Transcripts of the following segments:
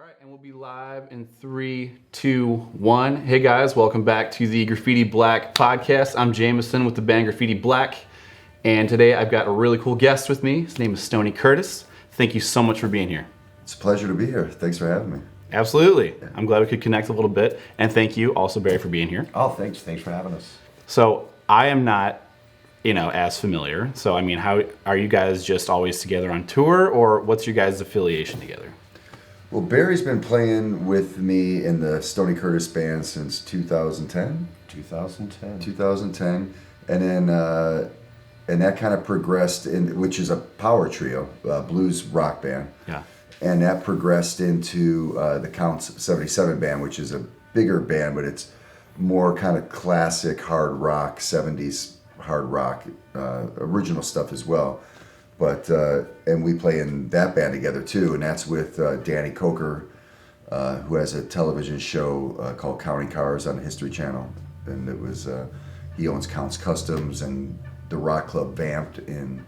right, and we'll be live in 3, 2, 1. Hey guys, welcome back to the Graffiti Black podcast. I'm Jameson with the band Graffiti Black, and today I've got a really cool guest with me. His name is Stoney Curtis. Thank you so much for being here. It's a pleasure to be here. Thanks for having me. Absolutely. I'm glad we could connect a little bit, and thank you also, Barry, for being here. Oh, thanks for having us. So I am not, as familiar. So I mean, how are you guys just always together on tour, or what's your guys' affiliation together? Well, Barry's been playing with me in the Stoney Curtis band since 2010. 2010. And then and that kind of progressed in, which is a power trio, blues rock band. Yeah. And that progressed into the Counts 77 band, which is a bigger band, but it's more kind of classic hard rock, 70s hard rock, original stuff as well. But and we play in that band together too, and that's with Danny Coker, who has a television show called Counting Cars on the History Channel, and it was he owns Counts Customs and the rock club Vamped in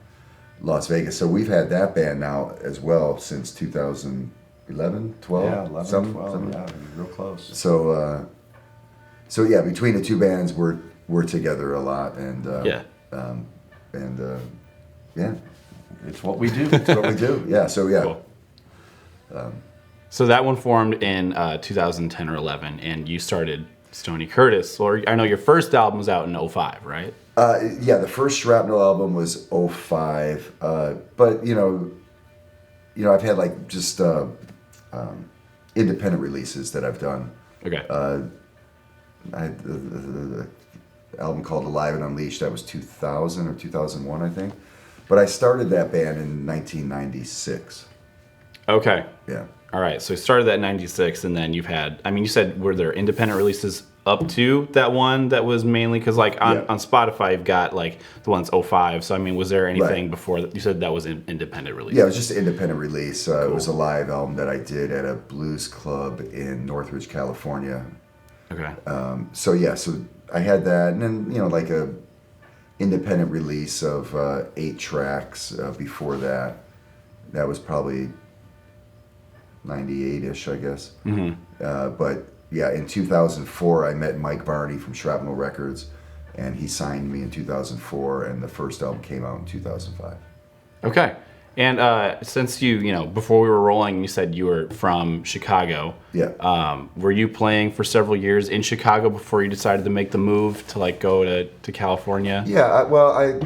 Las Vegas. So we've had that band now as well since 2011, 12, yeah, 11, something, 12, something. yeah, real close. So yeah, between the two bands, we're together a lot, and yeah. It's what we do. That's what we do. Yeah. So yeah. Cool. So that one formed in 2010 or 11, and you started Stoney Curtis. Or I know your first album was out in 05, right? Yeah. The first Shrapnel album was 05. But I've had like just independent releases that I've done. Okay. I had the album called Alive and Unleashed. That was 2000 or 2001, I think. But I started that band in 1996. Okay. Yeah. All right. So you started that in 96, and then you've had, you said, were there independent releases up to that one that was mainly, because like on Spotify, you've got like the one's 05. So, was there anything before that? You said that was an independent release. Yeah, it was just an independent release. Cool. It was a live album that I did at a blues club in Northridge, California. Okay. So I had that, and then, like a independent release of 8 tracks before that. That was probably 98-ish, I guess. Mm-hmm. But yeah, in 2004, I met Mike Varney from Shrapnel Records, and he signed me in 2004, and the first album came out in 2005. Okay. And since before we were rolling, you said you were from Chicago. Yeah. Were you playing for several years in Chicago before you decided to make the move to like go to California? Yeah. I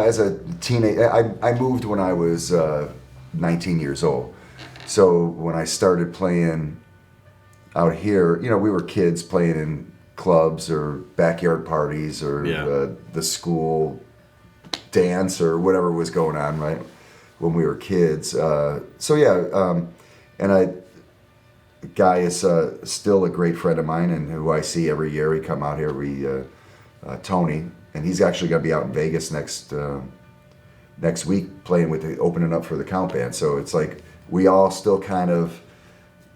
as a teenager, I moved when I was 19 years old. So when I started playing out here, we were kids playing in clubs or backyard parties or the school dance or whatever was going on, right? When we were kids. And a guy is still a great friend of mine and who I see every year. He come out here, Tony, and he's actually going to be out in Vegas next week playing opening up for the Count Band. So it's like we all still kind of,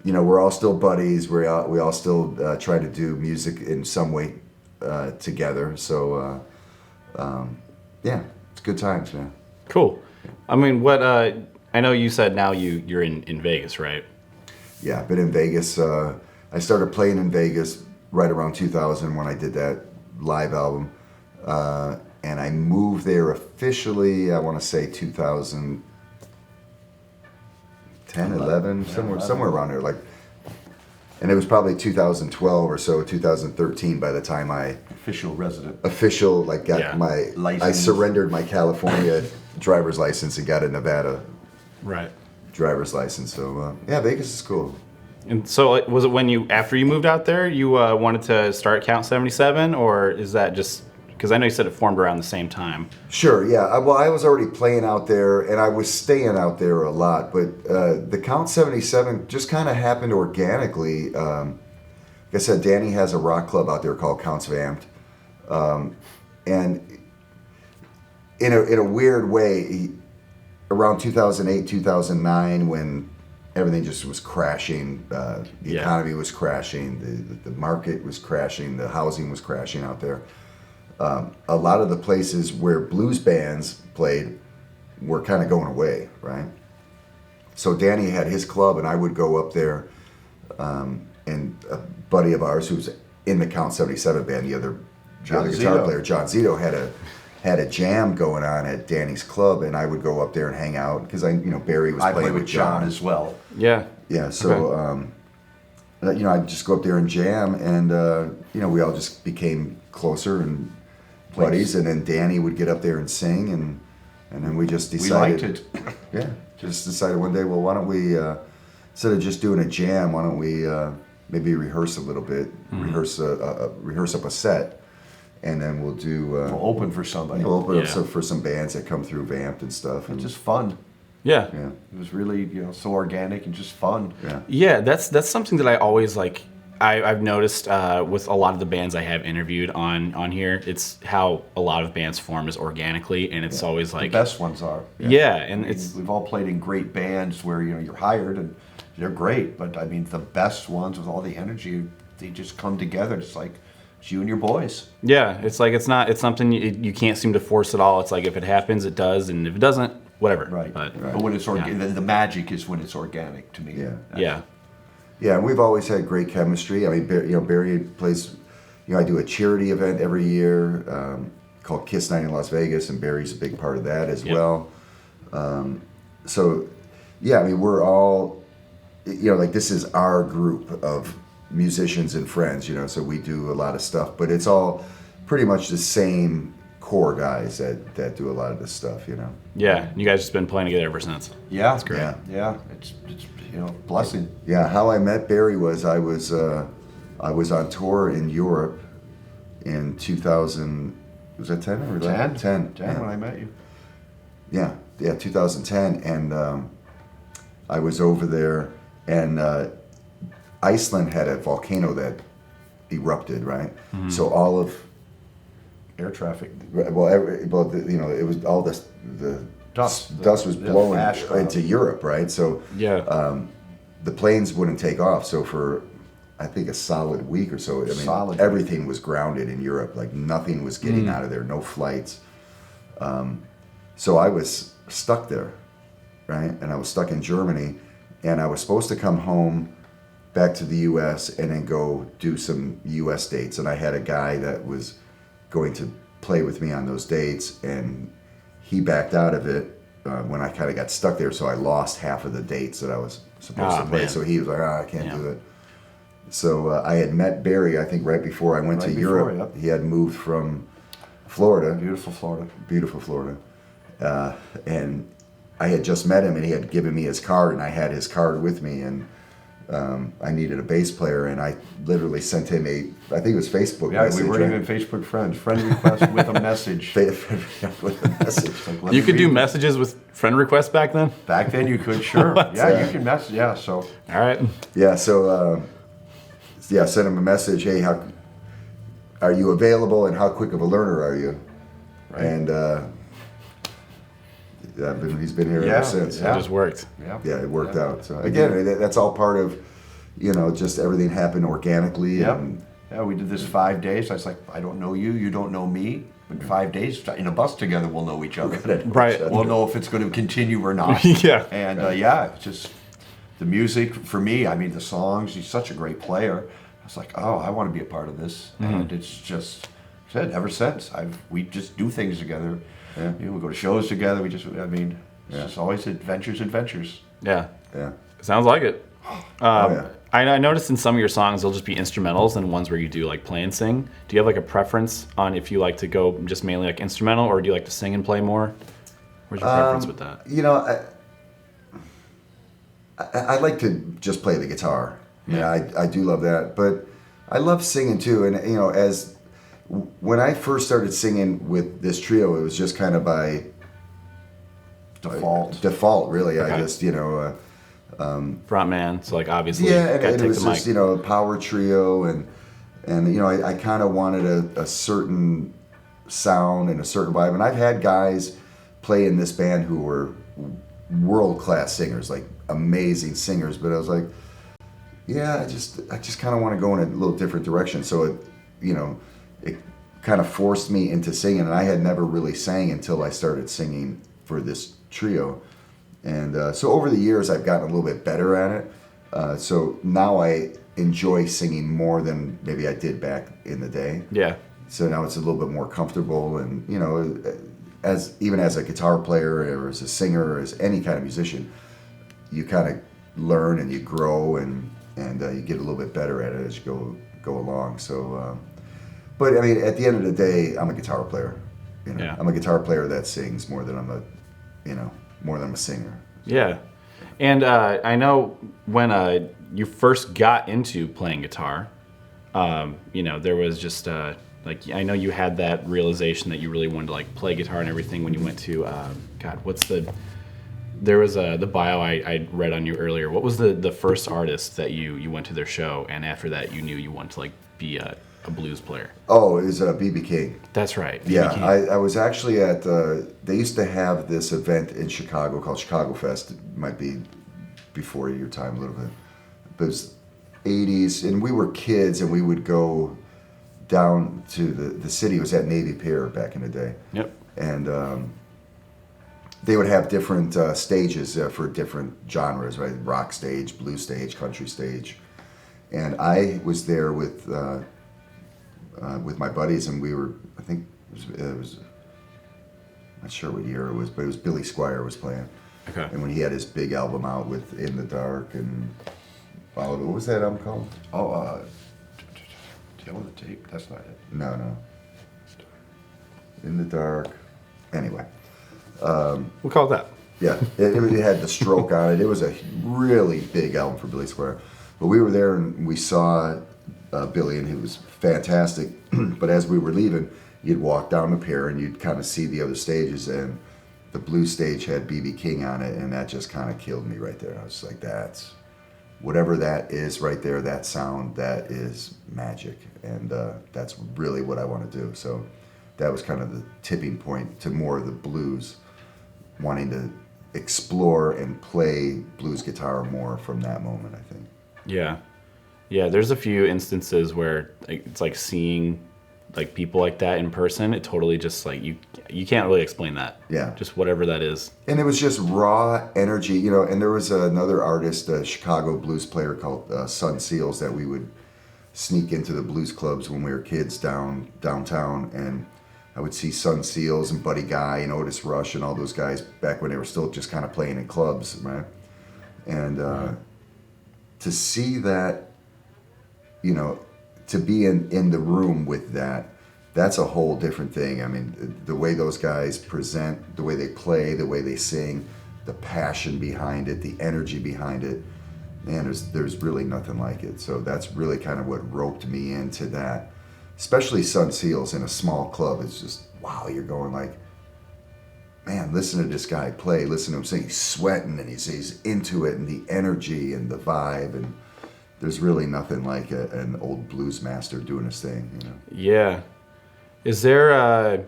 we're all still buddies. We all still try to do music in some way together. So it's good times, man. Cool. What I know you said now you're in Vegas, right? Yeah, I've been in Vegas. I started playing in Vegas right around 2000 when I did that live album. And I moved there officially, I want to say 2010, 11, somewhere around there. And it was probably 2012 or so, 2013 by the time I got my license. I surrendered my California driver's license and got a Nevada driver's license. So Vegas is cool. And so was it after you moved out there, you wanted to start Count 77, or is that just because I know you said it formed around the same time? Sure, yeah. I was already playing out there, and I was staying out there a lot, but the Count 77 just kind of happened organically. Like I said, Danny has a rock club out there called Counts Vamped, and in a weird way, around 2008, 2009, when everything just was crashing, the economy was crashing, the market was crashing, the housing was crashing out there. A lot of the places where blues bands played were kind of going away, right? So Danny had his club, and I would go up there and a buddy of ours who's in the Count 77 band, the other guitar Zito. player, John Zito, had a jam going on at Danny's club, and I would go up there and hang out because Barry was I playing play with John as well. Yeah. Yeah, so I'd just go up there and jam, and we all just became closer and buddies. And then Danny would get up there and sing, and then we just decided. We liked it. Yeah, just decided one day, well, why don't we instead of just doing a jam, why don't we maybe rehearse a little bit, rehearse up a set, and then we'll do. We'll open for somebody. We'll open up for some bands that come through Vamped and stuff, and Just fun. Yeah. yeah, It was really, so organic and just fun. yeah. Yeah, that's something that I always like. I've noticed with a lot of the bands I have interviewed on here, it's how a lot of bands form is organically, and it's always The like best ones are. yeah, and it's We've all played in great bands where you're hired and they're great, but I mean the best ones with all the energy, they just come together. It's like it's you and your boys. yeah, it's like it's something you can't seem to force at all. It's like if it happens, it does, and if it doesn't, whatever. Right. But But when it's organic, the magic is when it's organic to me. Yeah. yeah, Yeah, and we've always had great chemistry. I mean, Barry plays. I do a charity event every year called Kiss Night in Las Vegas, and Barry's a big part of that as Yep. well. So, yeah, I mean, we're all, like this is our group of musicians and friends. So we do a lot of stuff, but it's all pretty much the same core guys that do a lot of this stuff. yeah. You guys just been playing together ever since. Yeah. That's great. Yeah. It's blessing. Yeah, how I met Barry was I was on tour in Europe in 2000. Was that 10 or 11? 10. 10 when I met you. Yeah, 2010, and I was over there, and Iceland had a volcano that erupted, right? So all of Air traffic. it was all the Dust. dust was The blowing ash cloud. into Europe, right? So Yeah. the planes wouldn't take off. So for I think a solid week or so, everything was grounded in Europe. Like nothing was getting out of there, no flights. So I was stuck there, right? And I was stuck in Germany, and I was supposed to come home back to the U.S. and then go do some U.S. dates. And I had a guy that was going to play with me on those dates, and he backed out of it when I kind of got stuck there. So I lost half of the dates that I was supposed to play. Man. So he was like, I can't do it. So I had met Barry, I think, right before I went to Europe. Yep. He had moved from Florida. Beautiful Florida. Beautiful Florida. And I had just met him, and he had given me his card, and I had his card with me, and I needed a bass player, and I literally sent him I think it was Facebook Yeah, message. we weren't right? even Facebook friends. Friend request with a message. With a message. Like, let You me could do read- message with friend requests back then. Back then you could, sure. Yeah, you can message. Yeah, so All right. Yeah, so I sent him a message. Hey, how are you available, and how quick of a learner are you? Right. And he's been here Yeah, ever since. It just worked. Yeah, it worked out. So again, that's all part of, just everything happened organically. yeah. And Yeah, we did this 5 days. I was like, I don't know you, you don't know me. In 5 days, in a bus together, we'll know each other. Right. We'll know if it's going to continue or not. Yeah. And it's just the music for me. I mean, the songs. He's such a great player. I was like, oh, I want to be a part of this. And it's just said ever since. We just do things together. Yeah. We go to shows together. It's just always adventures. Yeah. yeah. Sounds like it. Yeah. I noticed in some of your songs they'll just be instrumentals, and ones where you do like play and sing. Do you have like a preference on if you like to go just mainly like instrumental, or do you like to sing and play more? Where's your preference with that? I like to just play the guitar. Yeah, I do love that, but I love singing too. And as when I first started singing with this trio, it was just kind of by default, really. Okay. I just Front man, so like obviously yeah, and gotta it take was the just mic. a power trio, and I kind of wanted a certain sound and a certain vibe. And I've had guys play in this band who were world-class singers, like amazing singers, but I was like, yeah, I just kind of want to go in a little different direction. So it kind of forced me into singing, and I had never really sang until I started singing for this trio. And so over the years, I've gotten a little bit better at it, So now I enjoy singing more than maybe I did back in the day. Yeah. So now it's a little bit more comfortable, and even as a guitar player or as a singer or as any kind of musician, you kind of learn and you grow and you get a little bit better at it as you go along. So, but I mean, at the end of the day, I'm a guitar player. Yeah. I'm a guitar player that sings more than I'm a singer. Yeah. And I know when you first got into playing guitar, there was just I know you had that realization that you really wanted to like play guitar and everything when you went to there was the bio I read on you earlier. What was the first artist that you went to their show, and after that you knew you wanted to like be a blues player? Oh, it was B.B. King. That's right. B.B. Yeah, King. I was actually at they used to have this event in Chicago called Chicago Fest. It might be before your time a little bit. But it was 80s, and we were kids, and we would go down to the city. It was at Navy Pier back in the day. Yep. And they would have different stages for different genres, right? Rock stage, blues stage, country stage. And I was there with my buddies, and we were, I think it was I'm not sure what year it was, but it was Billy Squier was playing. Okay. And when he had his big album out with In the Dark and what was that album called? Oh, Tail of the Tape. That's not it. No. In the Dark. Anyway. We'll call it that. Yeah, it had The Stroke on it. It was a really big album for Billy Squier. But we were there and we saw Billy, and he was fantastic. But as we were leaving, you'd walk down the pier and you'd kind of see the other stages, and the blues stage had B.B. King on it, and that just kind of killed me right there. I was like, that's, whatever that is right there, that sound, that is magic. And that's really what I want to do. So that was kind of the tipping point to more of the blues, wanting to explore and play blues guitar more from that moment, I think. Yeah. There's a few instances where it's like seeing like people like that in person. It totally just like you can't really explain that. Yeah. Just whatever that is. And it was just raw energy, And there was another artist, a Chicago blues player called Sun Seals, that we would sneak into the blues clubs when we were kids downtown, and I would see Sun Seals and Buddy Guy and Otis Rush and all those guys back when they were still just kind of playing in clubs, right? And to see that, to be in the room with that's a whole different thing. I mean, the way those guys present, the way they play, the way they sing, the passion behind it, the energy behind it, man, there's really nothing like it. So that's really kind of what roped me into that. Especially Sun Seals in a small club. It's just, wow, you're going like, man, listen to this guy play, listen to him sing. He's sweating and he's into it, and the energy and the vibe, and there's really nothing like an old blues master doing his thing, Yeah. Is there a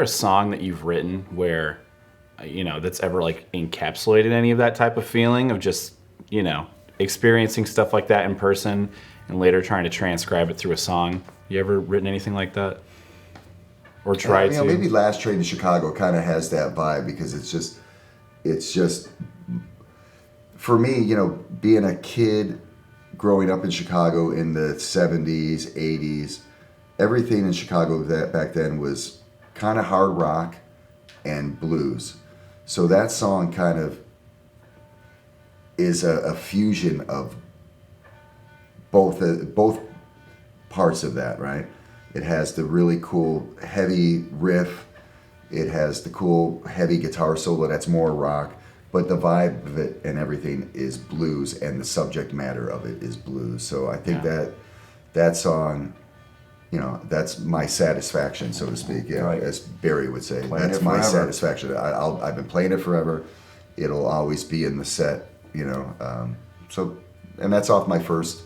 song that you've written where, that's ever like encapsulated any of that type of feeling of just, experiencing stuff like that in person and later trying to transcribe it through a song? You ever written anything like that? Or tried to? Maybe Last Train to Chicago kind of has that vibe, because it's just, for me, being a kid growing up in Chicago in the 70s, 80s, everything in Chicago back then was kind of hard rock and blues. So that song kind of is a fusion of both parts of that, right? It has the really cool heavy riff. It has the cool heavy guitar solo that's more rock, but the vibe of it and everything is blues, and the subject matter of it is blues. So I think that song, that's my satisfaction, so to speak. Yeah, right. As Barry would say, that's my satisfaction. I've been playing it forever. It'll always be in the set, So, and that's off my first.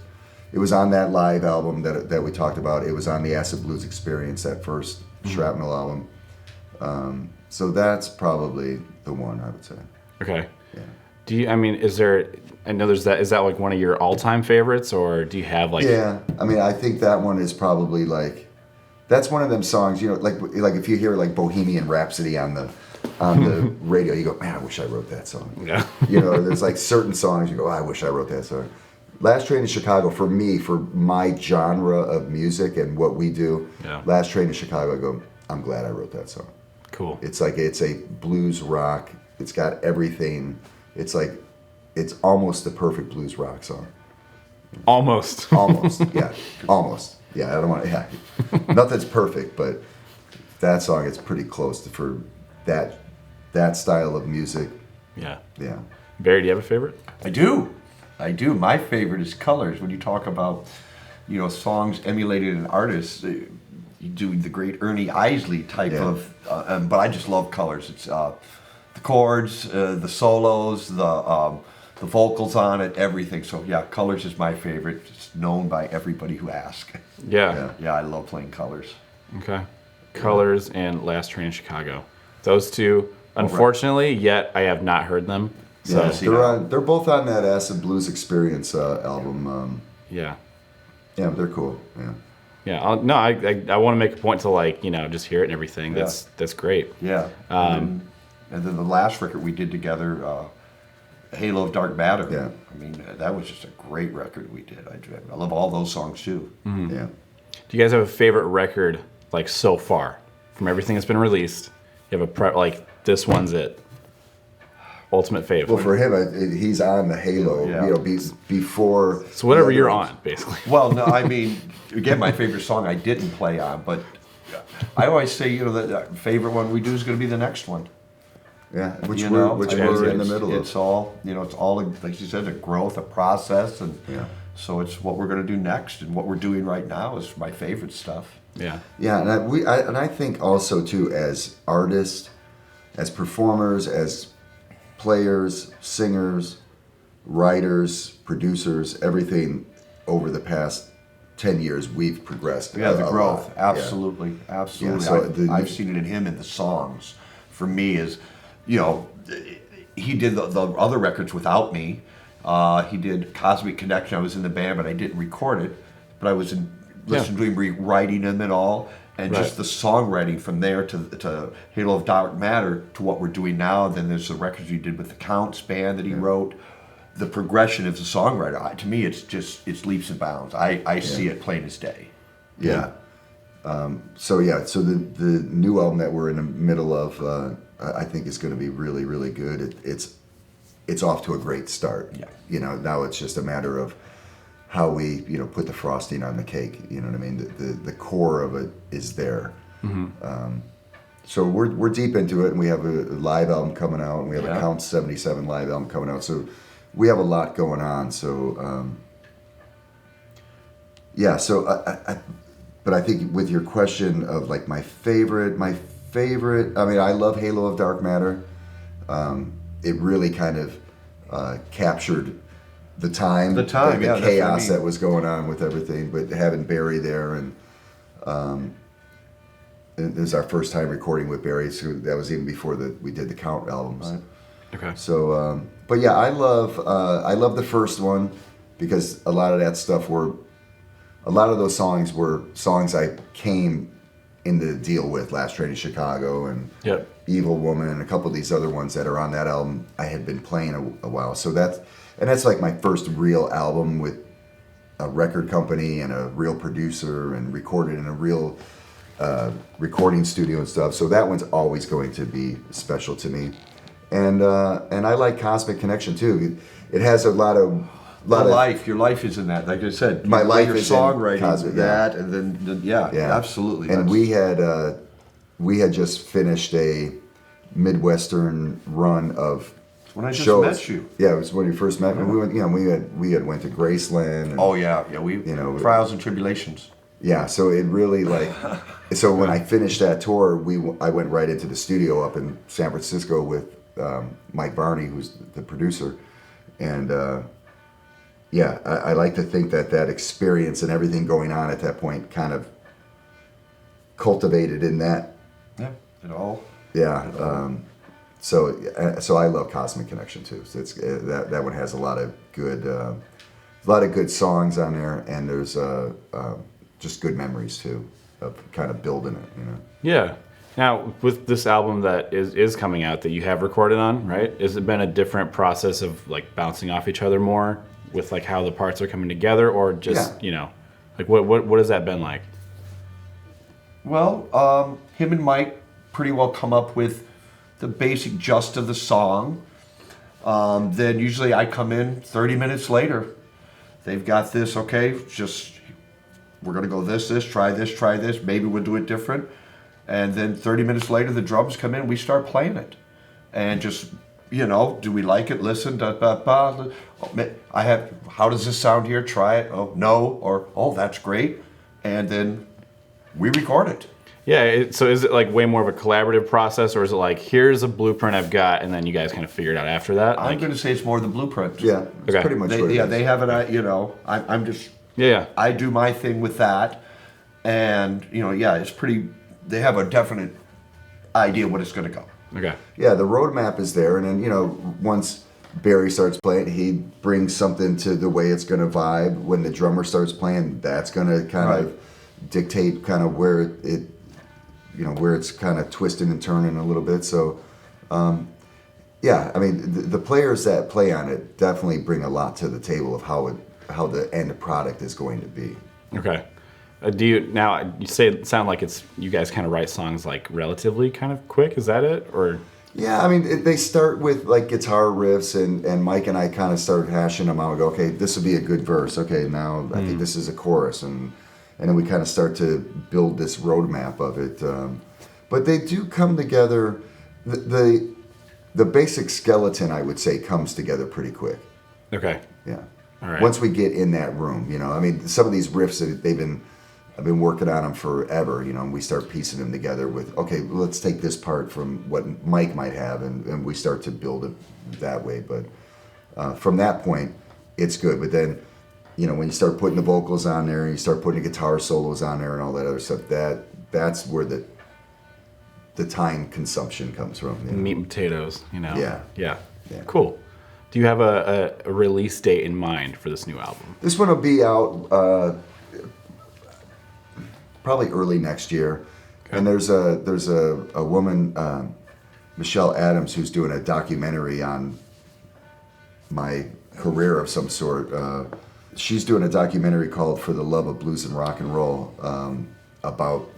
It was on that live album that we talked about. It was on the Acid Blues Experience, that first Shrapnel album. So that's probably the one, I would say. Okay. Yeah. Is that like one of your all-time favorites, or do you have like? Yeah, I think that one is probably like, that's one of them songs, like if you hear like Bohemian Rhapsody on the on the radio, you go, man, I wish I wrote that song. Yeah. You know, there's like certain songs you go, I wish I wrote that song. Last Train to Chicago, for me, for my genre of music and what we do, Yeah. Last Train to Chicago, I go, I'm glad I wrote that song. Cool. It's like, it's a blues rock. It's got everything. It's like, it's almost the perfect blues rock song. Almost. Almost, yeah, almost. Yeah, I don't want to, yeah. Nothing's perfect, but that song is pretty close to, for that style of music. Yeah. Yeah. Barry, do you have a favorite? I do. My favorite is Colors. When you talk about, songs emulated in artists, you do the great Ernie Isley type of, but I just love Colors. It's the chords, the solos, the vocals on it, everything. So yeah, Colors is my favorite. It's known by everybody who asks. Yeah. Yeah, I love playing Colors. Okay. Colors and Last Train to Chicago. Those two, unfortunately, yet I have not heard them. So Yeah, they're both on that Acid Blues Experience album. yeah. Yeah, they're cool. Yeah. Yeah. I want to make a point to just hear it and everything. Yeah. That's great. Yeah. And then the last record we did together, Halo of Dark Matter. Yeah. I mean, that was just a great record we did. I love all those songs too. Yeah. Do you guys have a favorite record so far from everything that's been released? You have a this one's it. Ultimate favorite. Well, for him, he's on the Halo. Yeah. Before. So whatever the you're other ones. on, basically. Well, no, I mean, again, my favorite song I didn't play on, but I always say, the favorite one we do is going to be the next one. Yeah, which You we're know, which I mean, we're in the it's- middle It's of. all, it's all, like you said, a growth, a process, and Yeah. so it's what we're going to do next, and what we're doing right now is my favorite stuff. Yeah. Yeah, and I think also too, as artists, as performers, as players, singers, writers, producers, everything over the past 10 years, we've progressed. Yeah, the a growth, lot. Yeah. absolutely, absolutely. Yeah, so I've seen it in him in the songs. For me, is he did the other records without me. He did Cosmic Connection. I was in the band, but I didn't record it. But I was listening to him rewriting them and all, and Right. just the songwriting from there to Halo of Dark Matter to what we're doing now. Then there's the records he did with the Counts band that he wrote. The progression as a songwriter, to me, it's leaps and bounds. I see it plain as day. Yeah. So the new album that we're in the middle of, I think is going to be really, really good. It's off to a great start. Yeah. Now it's just a matter of how we, put the frosting on the cake. You know what I mean? The core of it is there. So we're deep into it, and we have a live album coming out, and we have a Count 77 live album coming out. So we have a lot going on. So but I think with your question of my favorite, I mean, I love Halo of Dark Matter. It really kind of captured the time, The time, the yeah, that's what I chaos mean. that was going on with everything. But having Barry there, and this is our first time recording with Barry, so that was even before we did the Count albums. Right. Okay. So, but yeah, I love the first one because a lot of that stuff a lot of those songs were songs I came in to deal with. Last Train to Chicago and Yep. Evil Woman and a couple of these other ones that are on that album I had been playing a while. So that's like my first real album with a record company and a real producer and recorded in a real recording studio and stuff. So that one's always going to be special to me. And I like Cosmic Connection too. It has a lot of Your life is in that. Like I said, My life your is in songwriting, Cosmic, that, and then absolutely. And That's- we had just finished a Midwestern run of when I just shows. met you. Yeah, it was when you first met me. We went, we had went to Graceland. And, Oh yeah, we trials and tribulations. yeah, so it really so when I finished that tour, I went right into the studio up in San Francisco with Mike Varney, who's the producer, and I like to think that experience and everything going on at that point kind of cultivated in that. Yeah, it all. Yeah. So I love Cosmic Connection too. So it's that one has a lot of good songs on there, and there's just good memories too of kind of building it. Yeah. Now, with this album that is coming out that you have recorded on, right? Has it been a different process of like bouncing off each other more with like how the parts are coming together, or just like what has that been like? Well, him and Mike pretty well come up with the basic gist of the song. Then usually I come in 30 minutes later. They've got this, okay, just we're going to go this, try this, maybe we'll do it different. And then 30 minutes later, the drums come in, we start playing it. And just, do we like it? Listen, how does this sound here? Try it. Oh, no. Or, oh, that's great. And then we record it. Yeah, so is it like way more of a collaborative process, or is it like, here's a blueprint I've got, and then you guys kind of figure it out after that? I'm going to say it's more the blueprint. Yeah, it's Okay. pretty much what it is. They have it, I'm just, Yeah. I do my thing with that. And, it's pretty, they have a definite idea what it's going to go. Okay. Yeah, the roadmap is there, and then once Barry starts playing, he brings something to the way it's going to vibe. When the drummer starts playing, that's going to kind of dictate kind of where it where it's kind of twisting and turning a little bit. So, yeah, I mean, the players that play on it definitely bring a lot to the table of how the end product is going to be. Okay. You sound like it's you guys kind of write songs like relatively kind of quick. Is that it, or? Yeah, I mean, they start with like guitar riffs, and Mike and I kind of start hashing them out. We go, okay, this would be a good verse. Okay, now I think this is a chorus, and then we kind of start to build this roadmap of it. But they do come together. The basic skeleton, I would say, comes together pretty quick. Okay. Yeah. All right. Once we get in that room, I mean, some of these riffs I've been working on them forever, and we start piecing them together with, okay, let's take this part from what Mike might have, and we start to build it that way. But from that point, it's good. But then, when you start putting the vocals on there, and you start putting the guitar solos on there and all that other stuff, that's where the time consumption comes from. Meat and potatoes, Yeah. Yeah. Yeah. Cool. Do you have a release date in mind for this new album? This one will be out probably early next year. Okay. And there's a woman, Michelle Adams, who's doing a documentary on my career of some sort. She's doing a documentary called For the Love of Blues and Rock and Roll about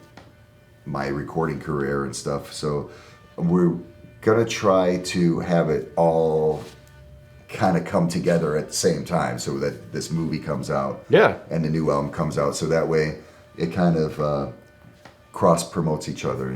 my recording career and stuff. So we're gonna try to have it all kind of come together at the same time, so that this movie comes out, and the new album comes out, so that way it kind of cross promotes each other,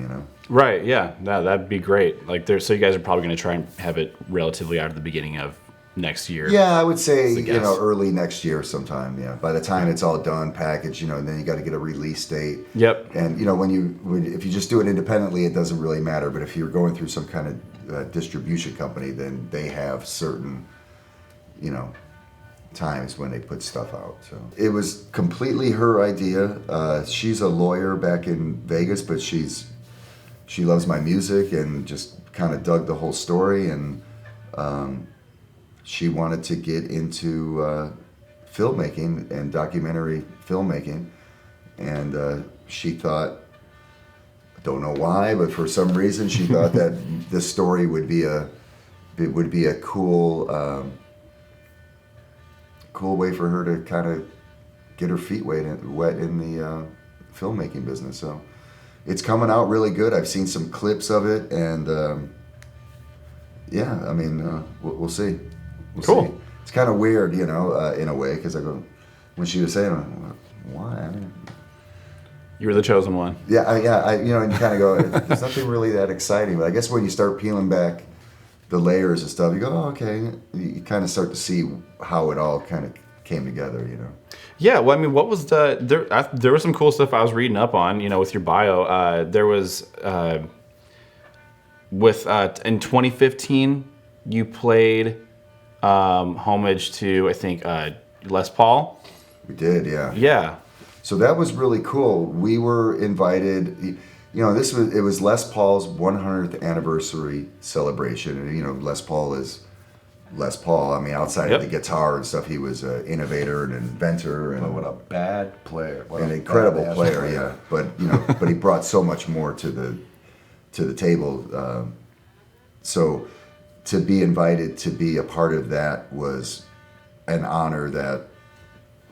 Right. Yeah. No, that'd be great. Like, so you guys are probably going to try and have it relatively out at the beginning of next year. Yeah, I would say That's a guess. early next year sometime. Yeah, by the time it's all done, packaged, and then you got to get a release date. Yep. And if you just do it independently, it doesn't really matter. But if you're going through some kind of distribution company, then they have certain, times when they put stuff out. So it was completely her idea. She's a lawyer back in Vegas, but she loves my music and just kind of dug the whole story, and she wanted to get into filmmaking and documentary filmmaking, and she thought, I don't know why, but for some reason she thought that this story would be a cool way for her to kind of get her feet wet in the filmmaking business. So it's coming out really good. I've seen some clips of it, and yeah, I mean, we'll see. Cool. See. It's kind of weird, in a way, because I go, when she was saying, why? I mean, You were the chosen one. yeah, and you kind of go, there's nothing really that exciting. But I guess when you start peeling back the layers and stuff, you go, oh, okay. You kind of start to see how it all kind of came together, Yeah, well, I mean, what was there was some cool stuff I was reading up on, with your bio. There was, in 2015, you played homage to, I think, Les Paul. We did, yeah. Yeah. So that was really cool. We were invited. It was Les Paul's 100th anniversary celebration, and Les Paul is Les Paul. I mean, outside of the guitar and stuff, he was an innovator and inventor, and What a bad player. an incredible player. Yeah, but but he brought so much more to to the table. So to be invited to be a part of that was an honor that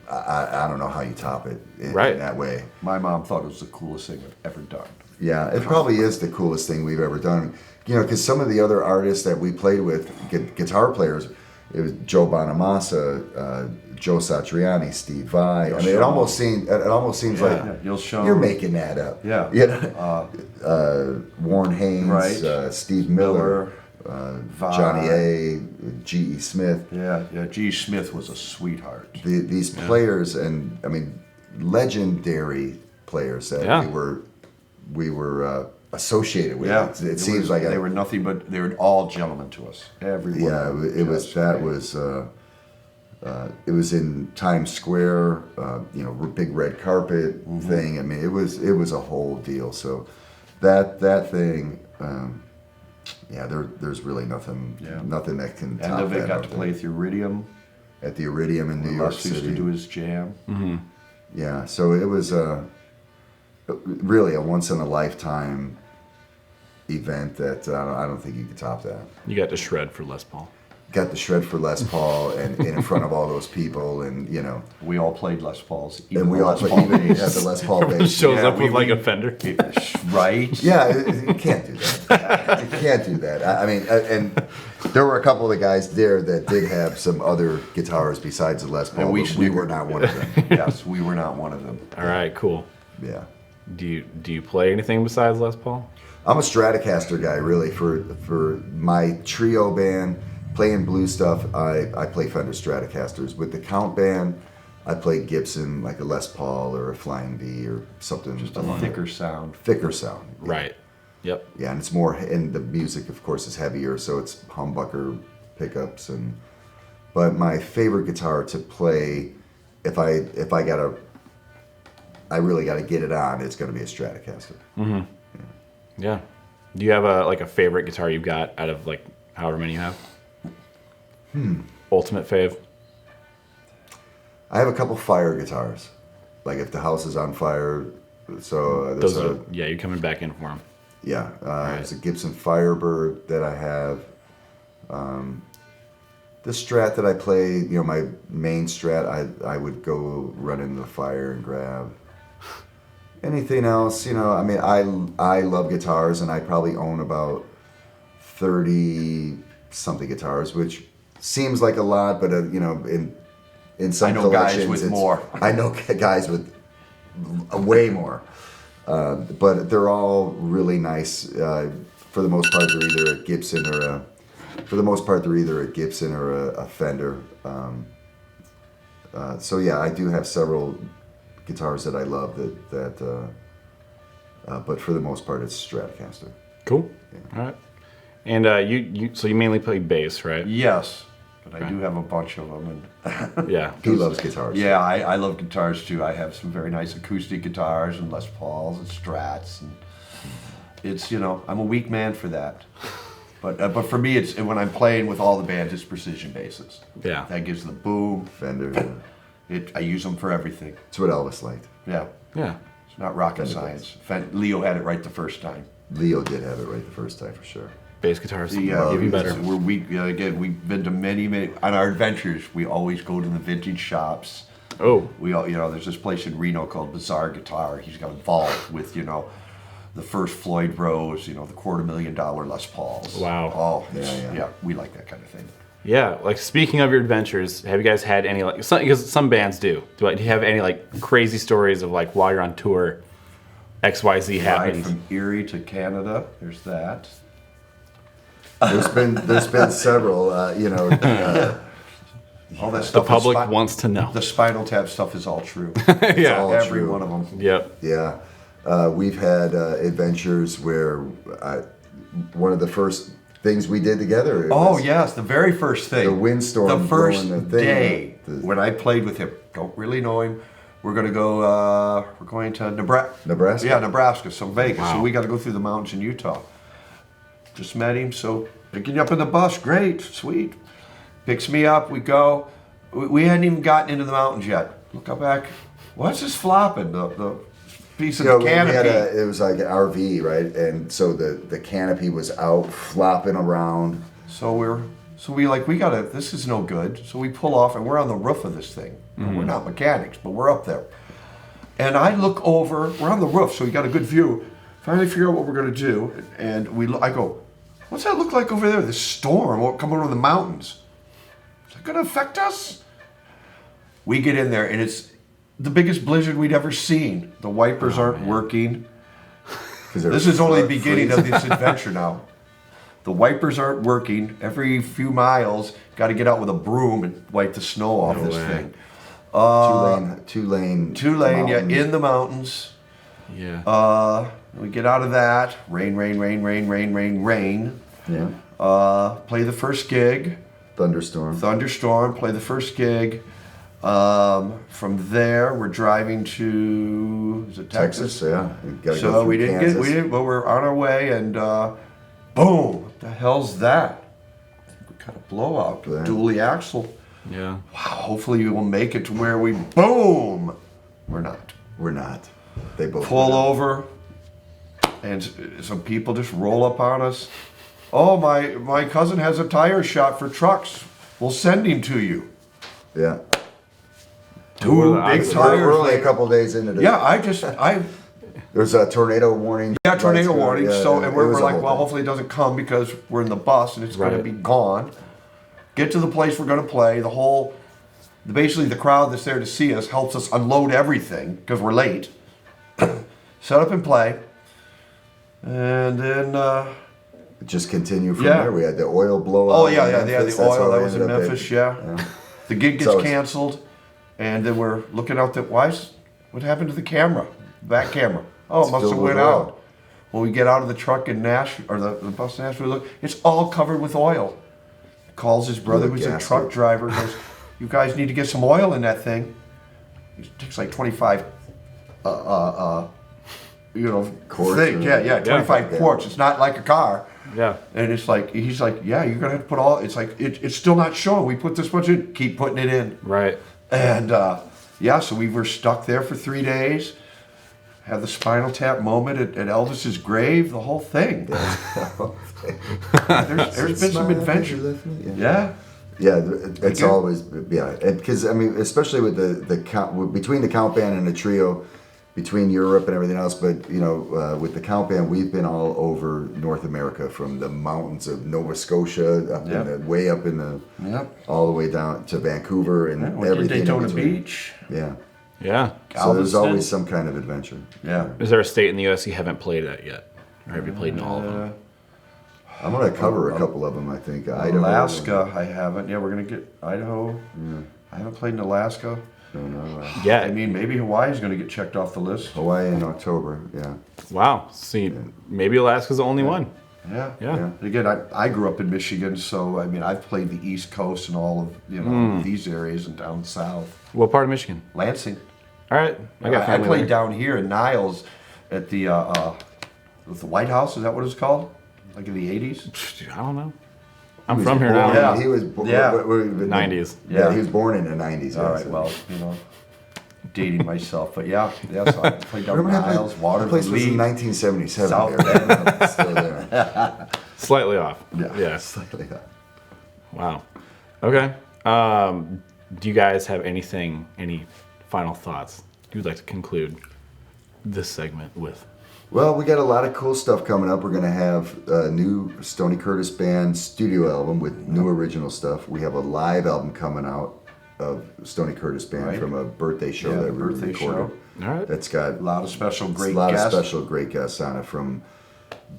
I don't know how you top it in that way. My mom thought it was the coolest thing I've ever done. Yeah, it probably is the coolest thing we've ever done. You know, because some of the other artists that we played with, guitar players, it was Joe Bonamassa, Joe Satriani, Steve Vai. I mean, it almost seems like you're making that up. Yeah. You know? Warren Haynes, right. Steve Miller, Johnny A, G.E. Smith. Yeah, G.E. Smith was a sweetheart. These players, and I mean, legendary players that we were associated with. Yeah, it seems like they were nothing but they were all gentlemen to us. Everyone. Yeah, it was that was. It was in Times Square, you know, big red carpet thing. I mean, it was a whole deal. So that thing, there's really nothing that can top that. And then they got to play at the Iridium. At the Iridium in New York City. used to do his jam. Mm-hmm. Yeah, so it was really a once in a lifetime event that I don't think you could top that. You got to shred for Les Paul. Got the shred for Les Paul and in front of all those people, and you know, we all played Les Pauls. And we all played even had the Les Paul bass. Shows up with like a Fender. Right? Yeah, you can't do that. You can't do that. I mean, and there were a couple of the guys there that did have some other guitars besides the Les Paul, and we were not one of them. Yes, we were not one of them. All right, cool. Yeah. Do you play anything besides Les Paul? I'm a Stratocaster guy, really. For my trio band, playing blues stuff, I play Fender Stratocasters. With the Count band, I play Gibson, like a Les Paul or a Flying V or something. Just a thicker sound. Thicker sound. Yeah. Right. Yep. Yeah, and it's more, and the music, of course, is heavier, so it's humbucker pickups. But my favorite guitar to play, if I really got to get it on, it's going to be a Stratocaster. Mm-hmm. Yeah. Do you have a favorite guitar you've got out of like however many you have? Ultimate fave? I have a couple fire guitars. Like if the house is on fire, so those are, you're coming back in for them. Yeah, It's a Gibson Firebird that I have. The Strat that I play, you know, my main Strat, I would go run into the fire and grab. Anything else, you know, I mean, I love guitars, and I probably own about 30-something guitars, which seems like a lot, but, you know, in some collections, guys with more. I know guys with way more. But they're all really nice. For the most part, they're either a Gibson or a Fender. So yeah, I do have several guitars that I love but for the most part, it's Stratocaster. Cool. Yeah. All right. And you mainly play bass, right? Yes, but I do have a bunch of them. And yeah. He loves guitars. Yeah, I love guitars too. I have some very nice acoustic guitars and Les Pauls and Strats, and it's, you know, I'm a weak man for that. But for me, it's when I'm playing with all the bands, it's precision basses. Yeah. That gives the boom. Fender. I use them for everything. It's what Elvis liked. Yeah. Yeah. It's not rocket science. Leo had it right the first time. Leo did have it right the first time for sure. Bass guitars give Oh, you better. We've been to many on our adventures. We always go to the vintage shops. Oh. We all, you know, there's this place in Reno called Bazaar Guitar. He's got a vault with, you know, the first Floyd Rose, you know, the $250,000 Les Pauls. Wow. Oh, Yeah. We like that kind of thing. Yeah, like speaking of your adventures, have you guys had any because some bands do. Do you have any like crazy stories of like while you're on tour, XYZ happened? Right, from Erie to Canada, there's that. There's been several, you know. All that The stuff. public wants to know. The Spinal Tap stuff is all true. Yeah, all Every true. one of them. Yep. Yeah, we've had adventures where one of the first things we did together. Oh was yes, the very first thing. the windstorm. The first blowing the thing day up, when I played with him. Don't really know him. We're gonna go. We're going to Nebraska. Nebraska? Yeah, Nebraska. So Vegas. Wow. So we got to go through the mountains in Utah. Just met him. So picking you up in the bus. Great, sweet. Picks me up. We go. We hadn't even gotten into the mountains yet. Look up back. What's this flopping? The piece of You know, the we had canopy. it was like an RV, right? And so the canopy was out flopping around. So we gotta, this is no good. So we pull off and we're on the roof of this thing. And we're not mechanics, but we're up there. And I look over, we're on the roof, so we got a good view. Finally figure out what we're gonna do. And I go, what's that look like over there? This storm coming over the mountains. Is that gonna affect us? We get in there and it's the biggest blizzard we'd ever seen. The wipers aren't working. This is only the beginning of this adventure now. The wipers aren't working. Every few miles, got to get out with a broom and wipe the snow off this thing. Two lane. Yeah, in the mountains. Yeah. We get out of that. Rain. Yeah. Play the first gig. Thunderstorm. Play the first gig. From there, we're driving to Texas. Yeah. You gotta So go through we didn't Kansas. but we're on our way, and boom! What the hell's that? We got a blowout. Yeah. Dually axle. Yeah. Wow. Hopefully we will make it to where we boom. We're not. We're not. They both Pull went out. over, and some people just roll up on us. Oh, my cousin has a tire shop for trucks. We'll send him to you. Yeah. Two big We're tires. only a couple days into the. Yeah, There's a tornado warning. Yeah, tornado Lights go- warning. yeah, So, it and we're was a like, whole well, thing. hopefully it doesn't come because we're in the bus and it's going to Right. be gone. Get to the place we're going to play. Basically the crowd that's there to see us helps us unload everything because we're late. Set up and play. And then, Just continue from Yeah. there. We had the oil blowout. oh in yeah, the Memphis. That's oil how that we was in ended up Memphis, yeah. The gig gets So it's- canceled. And then we're looking out what happened to the camera? Back camera. Oh, it must have filled went with oil. out. When we get out of the truck in Nashville, or the bus in Nashville, look, it's all covered with oil. Calls his brother, With a who's a gasket. truck driver, goes, you guys need to get some oil in that thing. It takes like 25, Quarts thing. or- Yeah, 25 Yeah. quarts. It's not like a car. Yeah. And it's like, he's like, yeah, you're gonna have to put it's like, it's still not showing. We put this much in, keep putting it in. Right. And so we were stuck there for 3 days. Had the Spinal Tap moment at Elvis's grave, the whole thing. There's been some adventure. Yeah. Yeah, it's Again? always because I mean, especially with the count between the count band and the trio, between Europe and everything else. But with the count band, we've been all over North America, from the mountains of Nova Scotia up Yep. in the way up in the Yep. all the way down to Vancouver and Went to everything. in Daytona between. Beach. Yeah. Yeah. So there's Galveston. always some kind of adventure. Yeah. Is there a state in the U.S. you haven't played at yet? Or have you played in all of them? I'm gonna cover a couple of them. I think Idaho, Alaska, I haven't. Yeah, we're gonna get Idaho. I haven't played in Alaska. No, Yeah. I mean, maybe Hawaii's gonna get checked off the list. Hawaii in October. Yeah. Wow. See, maybe Alaska's the only one. Yeah. Yeah. Yeah. Again, I grew up in Michigan, so I mean, I've played the East Coast and all of these areas and down south. What part of Michigan? Lansing. All right. I got I family played there. down here in Niles at the with the White House. Is that what it's called? Like in the 80s? Dude, I don't know. I'm He was from here born- now. Yeah. He was Yeah. 90s. Yeah, Yeah. he was born in the 90s. All yeah, right, so- well, dating myself, but yeah, so I played down Remember that Niles, place? Water, That place was in Lee. 1977. South there. It's still there. Slightly off. Yeah. Yeah. Slightly up. Wow. Okay. Do you guys have any final thoughts you'd like to conclude this segment with? Well, we got a lot of cool stuff coming up. We're going to have a new Stoney Curtis Band studio album with new original stuff. We have a live album coming out of Stoney Curtis Band Right. from a birthday show Yeah, that we birthday recorded. show. All right. That's got A lot of special great a lot guests. of special great guests on it, from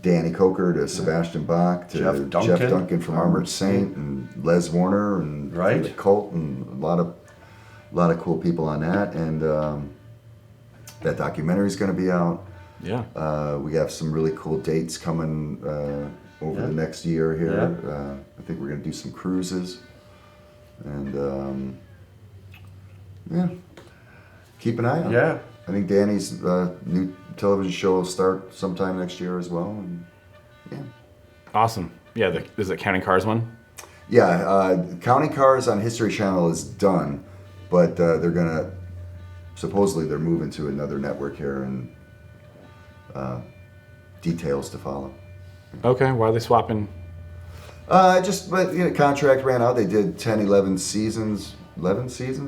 Danny Coker to Sebastian Bach to Jeff Duncan. from Armored Saint and Les Warner and Right. the Cult, and a lot of cool people on that. And that documentary is going to be out. Yeah. We have some really cool dates coming over Yeah. the next year here. Yeah. I think we're going to do some cruises, and yeah, keep an eye on. Yeah. I think Danny's new television show will start sometime next year as well. And yeah, Awesome. Yeah. Is it Counting Cars one? yeah. Counting Cars on History Channel is done, but they're gonna supposedly they're moving to another network here in details to follow. Okay, why are they swapping? But contract ran out. They did 10, 11 seasons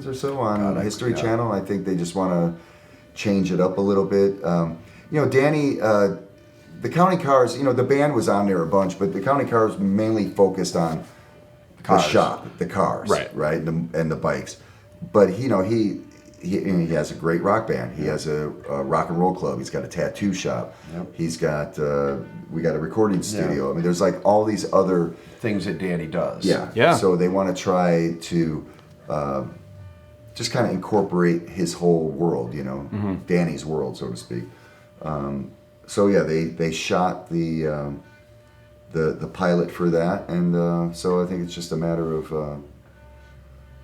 or so on History Channel. I think they just want to change it up a little bit. Danny, the County Cars, the band was on there a bunch, but the County Cars mainly focused on the shop, the cars, right, and the bikes. But he has a great rock band. He has a rock and roll club. He's got a tattoo shop. Yep. He's got we got a recording studio. I mean, there's like all these other things that Danny does. Yeah. So they want to try to just kind of incorporate his whole world, Danny's world, so to speak. They shot the pilot for that, and so I think it's just a matter of a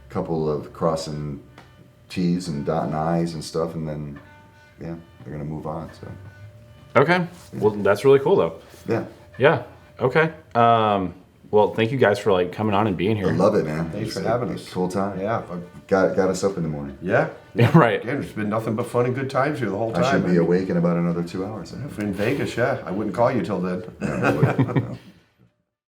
couple of crossing T's and dotting I's and stuff, and then they're gonna move on. So Okay, well that's really cool though. Yeah. Okay. Well, thank you guys for coming on and being here. I love it, man. Thanks for having us. Cool time. Yeah. Got us up in the morning. Yeah. Right. Again, it's been nothing but fun and good times here the whole time. I should be awake in about another 2 hours. If in Vegas, I wouldn't call you till then. No,